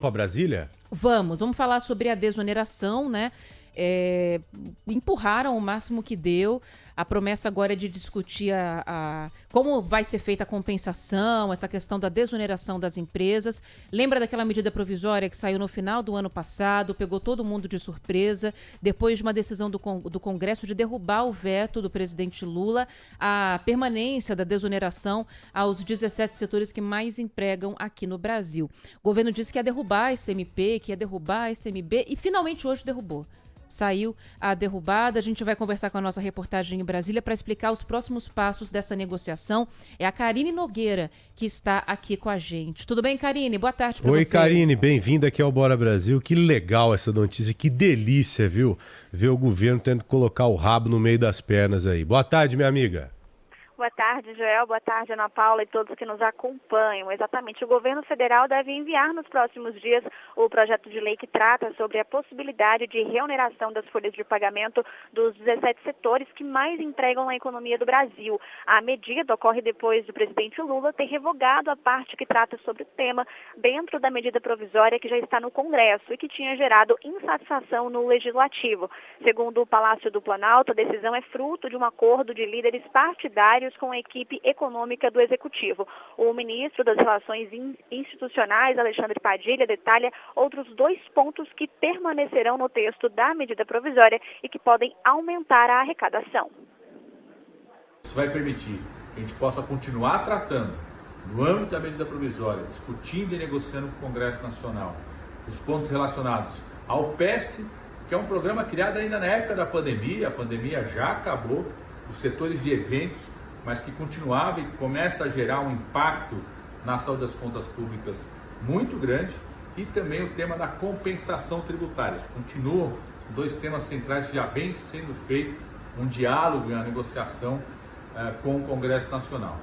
Para Brasília? Vamos falar sobre a desoneração, né? Empurraram o máximo que deu. A promessa agora é de discutir como vai ser feita a compensação, essa questão da desoneração das empresas. Lembra daquela medida provisória que saiu no final do ano passado, pegou todo mundo de surpresa, depois de uma decisão do Congresso de derrubar o veto do presidente Lula, a permanência da desoneração aos 17 setores que mais empregam aqui no Brasil. O governo disse que ia derrubar a SMP, que ia derrubar a SMB e finalmente hoje derrubou. Saiu a derrubada. A gente vai conversar com a nossa reportagem em Brasília para explicar os próximos passos dessa negociação. É a Karine Nogueira que está aqui com a gente. Tudo bem, Karine? Boa tarde para você. Oi, Karine, bem-vinda aqui ao Bora Brasil. Que legal essa notícia, que delícia, viu? Ver o governo tendo que colocar o rabo no meio das pernas aí. Boa tarde, minha amiga. Boa tarde, Joel. Boa tarde, Ana Paula e todos que nos acompanham. Exatamente, o governo federal deve enviar nos próximos dias o projeto de lei que trata sobre a possibilidade de reoneração das folhas de pagamento dos 17 setores que mais empregam na economia do Brasil. A medida ocorre depois do presidente Lula ter revogado a parte que trata sobre o tema dentro da medida provisória que já está no Congresso e que tinha gerado insatisfação no Legislativo. Segundo o Palácio do Planalto, a decisão é fruto de um acordo de líderes partidários com a equipe econômica do Executivo. O ministro das Relações Institucionais, Alexandre Padilha, detalha outros 2 pontos que permanecerão no texto da medida provisória e que podem aumentar a arrecadação. Isso vai permitir que a gente possa continuar tratando, no âmbito da medida provisória, discutindo e negociando com o Congresso Nacional, os pontos relacionados ao PES, que é um programa criado ainda na época da pandemia. A pandemia já acabou, os setores de eventos, mas que continuava e começa a gerar um impacto na saúde das contas públicas muito grande, e também o tema da compensação tributária. Continuam 2 temas centrais que já vem sendo feito um diálogo e uma negociação com o Congresso Nacional.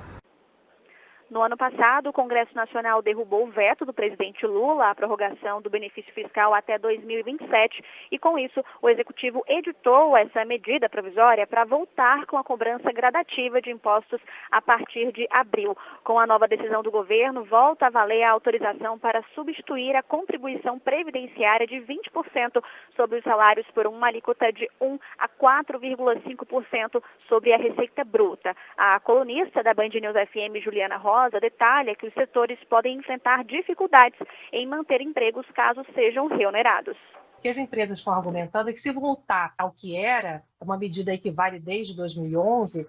No ano passado, o Congresso Nacional derrubou o veto do presidente Lula à prorrogação do benefício fiscal até 2027 e, com isso, o Executivo editou essa medida provisória para voltar com a cobrança gradativa de impostos a partir de abril. Com a nova decisão do governo, volta a valer a autorização para substituir a contribuição previdenciária de 20% sobre os salários por uma alíquota de 1 a 4,5% sobre a receita bruta. A colunista da Band News FM, Juliana Rosa, detalha que os setores podem enfrentar dificuldades em manter empregos caso sejam reonerados. O que as empresas estão argumentando é que se voltar ao que era, uma medida que vale desde 2011,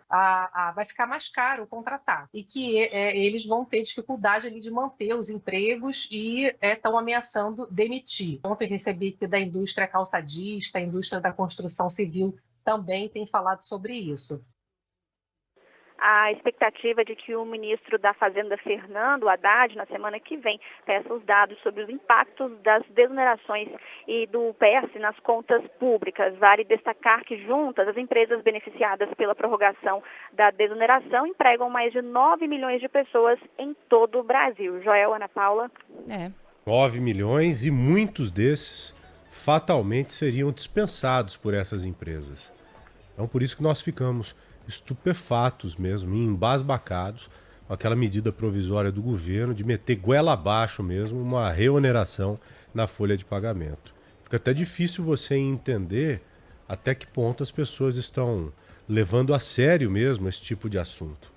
vai ficar mais caro contratar e que eles vão ter dificuldade ali de manter os empregos e estão ameaçando demitir. Ontem recebi que da indústria calçadista, a indústria da construção civil também tem falado sobre isso. A expectativa é de que o ministro da Fazenda, Fernando Haddad, na semana que vem, peça os dados sobre os impactos das desonerações e do PES nas contas públicas. Vale destacar que juntas, as empresas beneficiadas pela prorrogação da desoneração empregam mais de 9 milhões de pessoas em todo o Brasil. Joel, Ana Paula. 9 milhões e muitos desses fatalmente seriam dispensados por essas empresas. Então, por isso que nós ficamos estupefatos mesmo, embasbacados com aquela medida provisória do governo de meter goela abaixo mesmo uma reoneração na folha de pagamento. Fica até difícil você entender até que ponto as pessoas estão levando a sério mesmo esse tipo de assunto.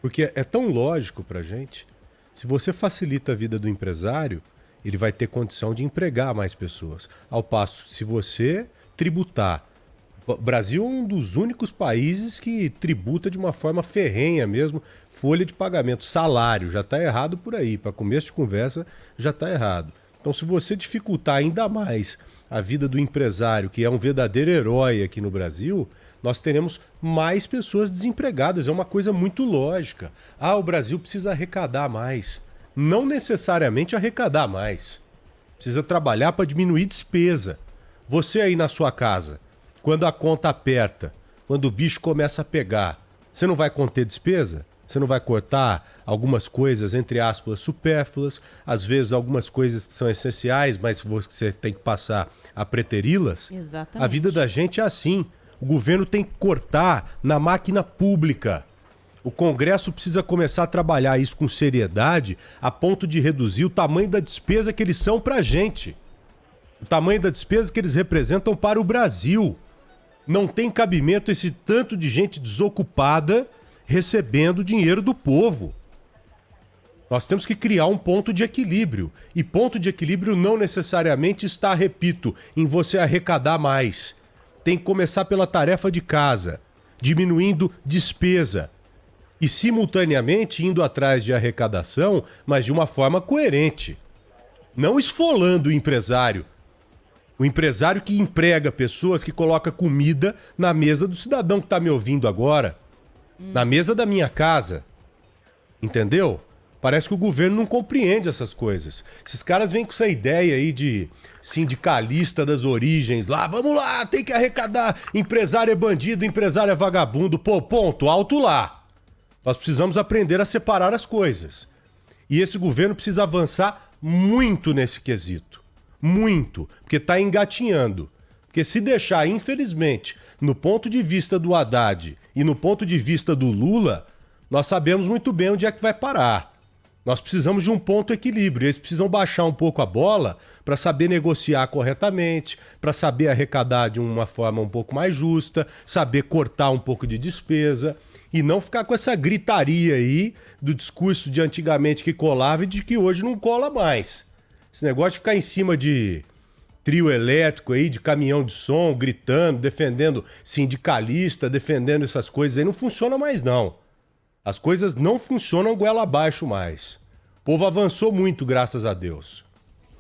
Porque é tão lógico pra gente, se você facilita a vida do empresário, ele vai ter condição de empregar mais pessoas. Ao passo, se você tributar, o Brasil é um dos únicos países que tributa de uma forma ferrenha mesmo, folha de pagamento, salário, já está errado por aí, para começo de conversa já está errado. Então, se você dificultar ainda mais a vida do empresário, que é um verdadeiro herói aqui no Brasil, nós teremos mais pessoas desempregadas, é uma coisa muito lógica. O Brasil precisa arrecadar mais. Não necessariamente arrecadar mais. Precisa trabalhar para diminuir despesa. Você aí na sua casa, quando a conta aperta, quando o bicho começa a pegar, você não vai conter despesa? Você não vai cortar algumas coisas, entre aspas, supérfluas, às vezes algumas coisas que são essenciais, mas você tem que passar a preteri-las? Exatamente. A vida da gente é assim. O governo tem que cortar na máquina pública. O Congresso precisa começar a trabalhar isso com seriedade a ponto de reduzir o tamanho da despesa que eles são para a gente. O tamanho da despesa que eles representam para o Brasil. Não tem cabimento esse tanto de gente desocupada recebendo dinheiro do povo. Nós temos que criar um ponto de equilíbrio. E ponto de equilíbrio não necessariamente está, repito, em você arrecadar mais. Tem que começar pela tarefa de casa, diminuindo despesa. E, simultaneamente, indo atrás de arrecadação, mas de uma forma coerente. Não esfolando o empresário. O empresário que emprega pessoas, que coloca comida na mesa do cidadão que está me ouvindo agora. Na mesa da minha casa. Entendeu? Parece que o governo não compreende essas coisas. Esses caras vêm com essa ideia aí de sindicalista das origens lá. Vamos lá, tem que arrecadar. Empresário é bandido, empresário é vagabundo. Pô, ponto, alto lá. Nós precisamos aprender a separar as coisas. E esse governo precisa avançar muito nesse quesito. Muito. Porque está engatinhando. Porque se deixar, infelizmente, no ponto de vista do Haddad e no ponto de vista do Lula, nós sabemos muito bem onde é que vai parar. Nós precisamos de um ponto equilíbrio. Eles precisam baixar um pouco a bola para saber negociar corretamente, para saber arrecadar de uma forma um pouco mais justa, saber cortar um pouco de despesa e não ficar com essa gritaria aí do discurso de antigamente que colava e de que hoje não cola mais. Esse negócio de ficar em cima de trio elétrico aí, de caminhão de som, gritando, defendendo sindicalista, defendendo essas coisas aí, não funciona mais não. As coisas não funcionam goela abaixo mais. O povo avançou muito, graças a Deus.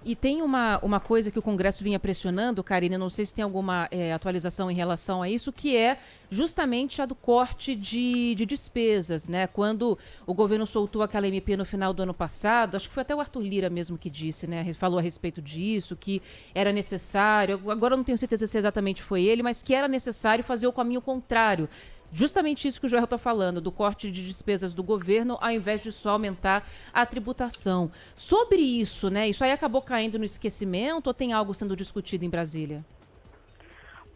E tem uma coisa que o Congresso vinha pressionando, Karine, não sei se tem alguma atualização em relação a isso, que é justamente a do corte de despesas, né? Quando o governo soltou aquela MP no final do ano passado, acho que foi até o Arthur Lira mesmo que disse, né? Falou a respeito disso, que era necessário, agora eu não tenho certeza se exatamente foi ele, mas que era necessário fazer o caminho contrário. Justamente isso que o Joel está falando, do corte de despesas do governo, ao invés de só aumentar a tributação. Sobre isso, né? Isso aí acabou caindo no esquecimento ou tem algo sendo discutido em Brasília?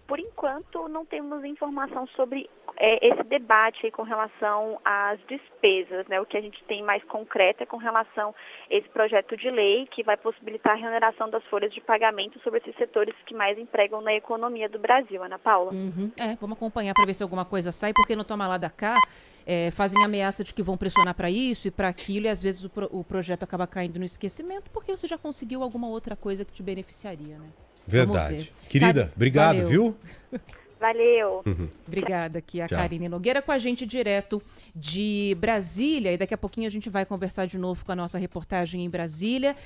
Por enquanto, não temos informação sobre esse debate aí com relação às despesas, né? O que a gente tem mais concreto é com relação a esse projeto de lei que vai possibilitar a reoneração das folhas de pagamento sobre esses setores que mais empregam na economia do Brasil, Ana Paula. Vamos acompanhar para ver se alguma coisa sai, porque no toma lá da cá fazem ameaça de que vão pressionar para isso e para aquilo, e às vezes o projeto acaba caindo no esquecimento porque você já conseguiu alguma outra coisa que te beneficiaria, né? Verdade. Querida, obrigado, valeu. Viu? Valeu. Obrigada aqui a Tchau. Karine Nogueira com a gente direto de Brasília, e daqui a pouquinho a gente vai conversar de novo com a nossa reportagem em Brasília.